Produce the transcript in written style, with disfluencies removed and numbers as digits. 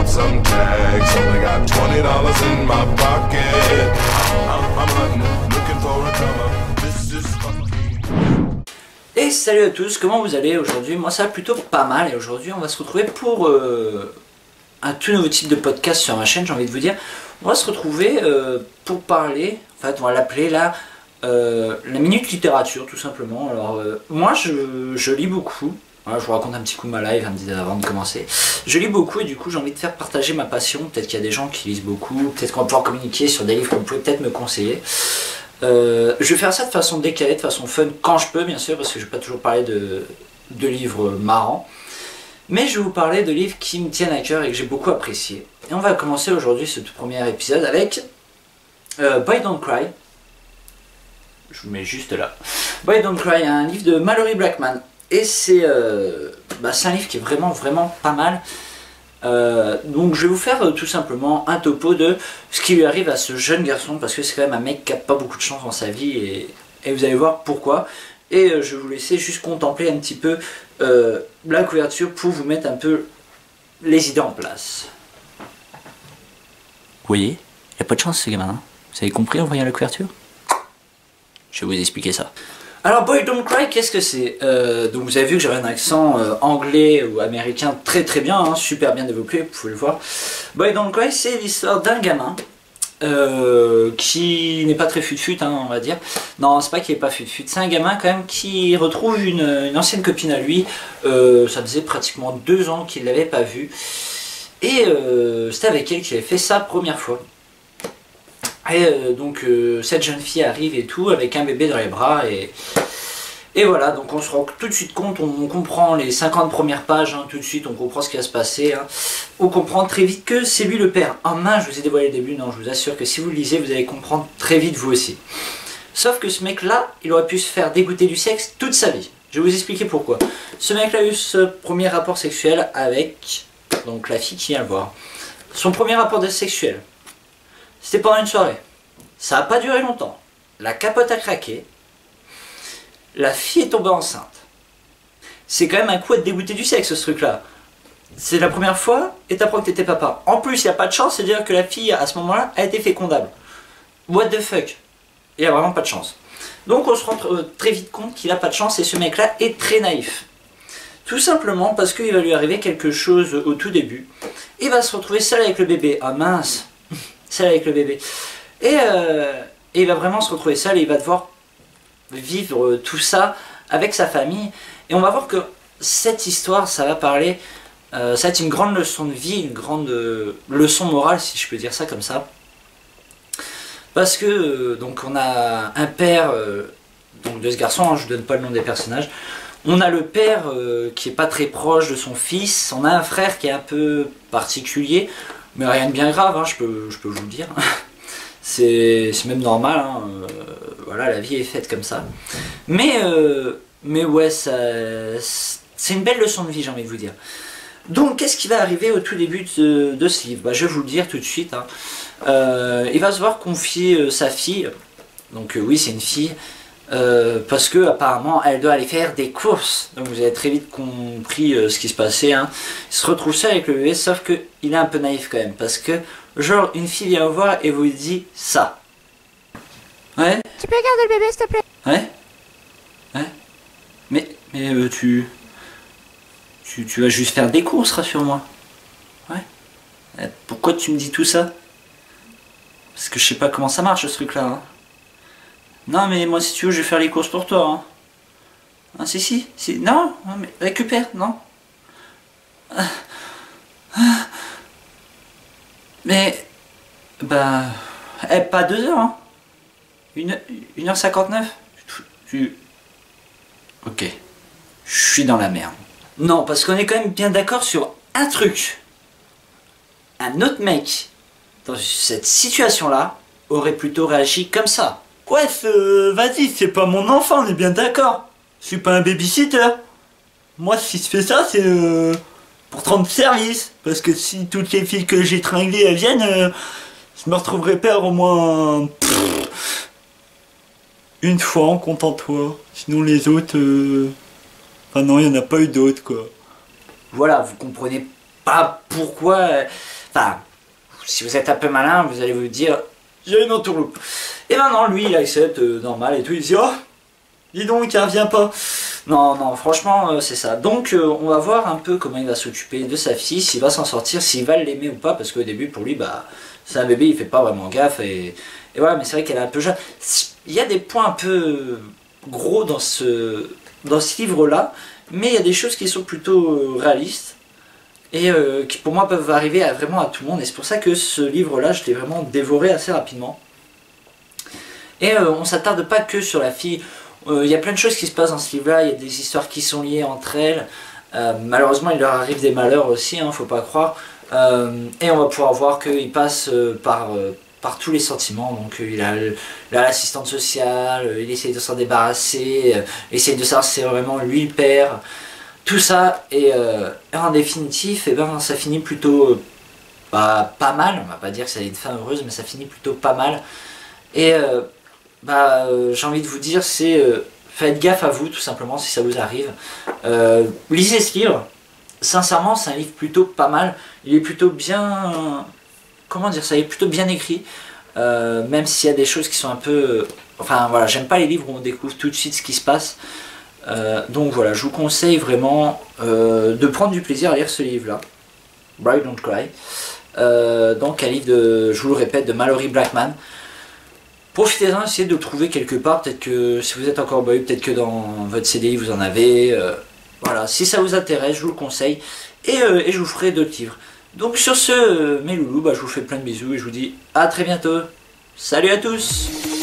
out some tags. Only got $20 in my pocket. I'm hunting, looking for a come-up. This is fucking... Et salut à tous, comment vous allez aujourd'hui? Moi ça va plutôt pas mal et aujourd'hui on va se retrouver pour un tout nouveau type de podcast sur ma chaîne, j'ai envie de vous dire. On va se retrouver pour parler, en fait on va l'appeler là la minute littérature tout simplement. Alors moi je lis beaucoup, voilà, je vous raconte un petit coup ma live avant de commencer. Je lis beaucoup et du coup j'ai envie de faire partager ma passion. Peut-être qu'il y a des gens qui lisent beaucoup, peut-être qu'on va pouvoir communiquer sur des livres que vous pouvez peut-être me conseiller. Je vais faire ça de façon décalée, de façon fun, quand je peux bien sûr, parce que je vais pas toujours parler de livres marrants. Mais je vais vous parler de livres qui me tiennent à cœur et que j'ai beaucoup apprécié. Et on va commencer aujourd'hui ce tout premier épisode avec Boy Don't Cry. Je vous mets juste là. Boy Don't Cry, un livre de Malorie Blackman. Et c'est un livre qui est vraiment pas mal. Donc je vais vous faire tout simplement un topo de ce qui lui arrive à ce jeune garçon, parce que c'est quand même un mec qui n'a pas beaucoup de chance dans sa vie et vous allez voir pourquoi. Et je vais vous laisser juste contempler un petit peu la couverture pour vous mettre un peu les idées en place. Vous voyez, il n'y a pas de chance ce gamin, hein. Vous avez compris en voyant la couverture? Je vais vous expliquer ça. Alors Boy Don't Cry, qu'est-ce que c'est? Donc vous avez vu que j'avais un accent anglais ou américain très bien, hein, super bien développé, vous pouvez le voir. Boy Don't Cry, c'est l'histoire d'un gamin qui n'est pas très fut-fut, hein, on va dire. Non, c'est pas qu'il est pas fut-fut, c'est un gamin quand même qui retrouve une ancienne copine à lui. Ça faisait pratiquement 2 ans qu'il l'avait pas vue. Et c'était avec elle qu'il avait fait sa première fois. Et donc cette jeune fille arrive et tout avec un bébé dans les bras et voilà, donc on se rend tout de suite compte, on comprend les 50 premières pages, hein, tout de suite on comprend ce qui va se passer, hein. On comprend très vite que c'est lui le père. Ah mince, je vous ai dévoilé le début, non je vous assure que si vous le lisez vous allez comprendre très vite vous aussi. Sauf que ce mec là, il aurait pu se faire dégoûter du sexe toute sa vie. Je vais vous expliquer pourquoi. Ce mec là a eu ce premier rapport sexuel avec donc la fille qui vient le voir. Son premier rapport sexuel, c'était pendant une soirée. Ça n'a pas duré longtemps. La capote a craqué. La fille est tombée enceinte. C'est quand même un coup à te dégoûter du sexe ce truc là. C'est la première fois et t'apprends que t'étais papa. En plus il n'y a pas de chance, c'est-à-dire que la fille à ce moment-là a été fécondable. What the fuck? Il a vraiment pas de chance. Donc on se rend très vite compte qu'il a pas de chance et ce mec là est très naïf. Tout simplement parce qu'il va lui arriver quelque chose au tout début. Il va se retrouver seul avec le bébé. Ah mince, seul avec le bébé. Et il va vraiment se retrouver seul et il va devoir vivre tout ça avec sa famille. Et on va voir que cette histoire, ça va parler, ça va être une grande leçon de vie, une grande leçon morale, si je peux dire ça comme ça. Parce que donc on a un père donc de ce garçon, hein, je ne donne pas le nom des personnages. On a le père qui est pas très proche de son fils. On a un frère qui est un peu particulier, mais rien de bien grave, hein, je peux vous le dire. C'est même normal, hein, voilà, la vie est faite comme ça. Mais ouais, c'est une belle leçon de vie, j'ai envie de vous dire. Donc, qu'est-ce qui va arriver au tout début de ce livre? Je vais vous le dire tout de suite. Hein. Il va se voir confier sa fille, donc oui, c'est une fille, parce que apparemment elle doit aller faire des courses. Donc, vous avez très vite compris ce qui se passait. Hein. Il se retrouve seul avec le bébé, sauf qu'il est un peu naïf quand même, parce que genre, une fille vient vous voir et vous dit ça. Ouais? Tu peux garder le bébé, s'il te plaît? Ouais? Ouais? Mais tu vas juste faire des courses, rassure-moi. Ouais? Pourquoi tu me dis tout ça? Parce que je sais pas comment ça marche ce truc-là. Hein. Non, mais moi, si tu veux, je vais faire les courses pour toi. Hein. Ah, si. Non, mais récupère, non? Mais, pas 2 heures, hein. 1h59. Ok. Je suis dans la merde. Non, parce qu'on est quand même bien d'accord sur un truc. Un autre mec, dans cette situation-là, aurait plutôt réagi comme ça. Ouais, vas-y, c'est pas mon enfant, on est bien d'accord. Je suis pas un babysitter. Moi, si je fais ça, c'est pour te rendre service. Parce que si toutes les filles que j'ai tringlées, elles viennent, je me retrouverai père au moins... une fois en comptant toi. Sinon les autres... Enfin non, il n'y en a pas eu d'autres, quoi. Voilà, vous comprenez pas pourquoi. Enfin, si vous êtes un peu malin, vous allez vous dire j'ai une entourloupe. Et ben non, lui il accepte normal et tout, il dit oh, dis donc, il revient pas. Non, non, franchement, c'est ça. Donc, on va voir un peu comment il va s'occuper de sa fille, s'il va s'en sortir, s'il va l'aimer ou pas, parce qu'au début, pour lui, bah, c'est un bébé, il fait pas vraiment gaffe, et voilà, mais c'est vrai qu'elle est un peu jeune. Il y a des points un peu gros dans ce livre-là, mais il y a des choses qui sont plutôt réalistes, et qui pour moi peuvent arriver vraiment à tout le monde, et c'est pour ça que ce livre-là, je l'ai vraiment dévoré assez rapidement. Et on s'attarde pas que sur la fille. Il y a plein de choses qui se passent dans ce livre-là, il y a des histoires qui sont liées entre elles. Malheureusement, il leur arrive des malheurs aussi, hein, faut pas croire. Et on va pouvoir voir qu'il passe par tous les sentiments. Donc il a l'assistante sociale, il essaye de s'en débarrasser, il essaye de savoir si c'est vraiment lui le père. Tout ça, et en définitif, et ben, ça finit plutôt pas mal. On va pas dire que ça a une fin heureuse, mais ça finit plutôt pas mal. Et j'ai envie de vous dire, c'est faites gaffe à vous tout simplement si ça vous arrive. Lisez ce livre, sincèrement c'est un livre plutôt pas mal, il est plutôt bien, comment dire ça, il est plutôt bien écrit, même s'il y a des choses qui sont un peu, enfin voilà, j'aime pas les livres où on découvre tout de suite ce qui se passe, donc voilà, je vous conseille vraiment de prendre du plaisir à lire ce livre là, Bride Don't Cry, donc un livre de, je vous le répète, de Malorie Blackman. Profitez-en, essayez de le trouver quelque part, peut-être que si vous êtes encore boy, peut-être que dans votre CDI vous en avez, voilà, si ça vous intéresse, je vous le conseille, et je vous ferai d'autres livres. Donc sur ce, mes loulous, je vous fais plein de bisous, et je vous dis à très bientôt, salut à tous.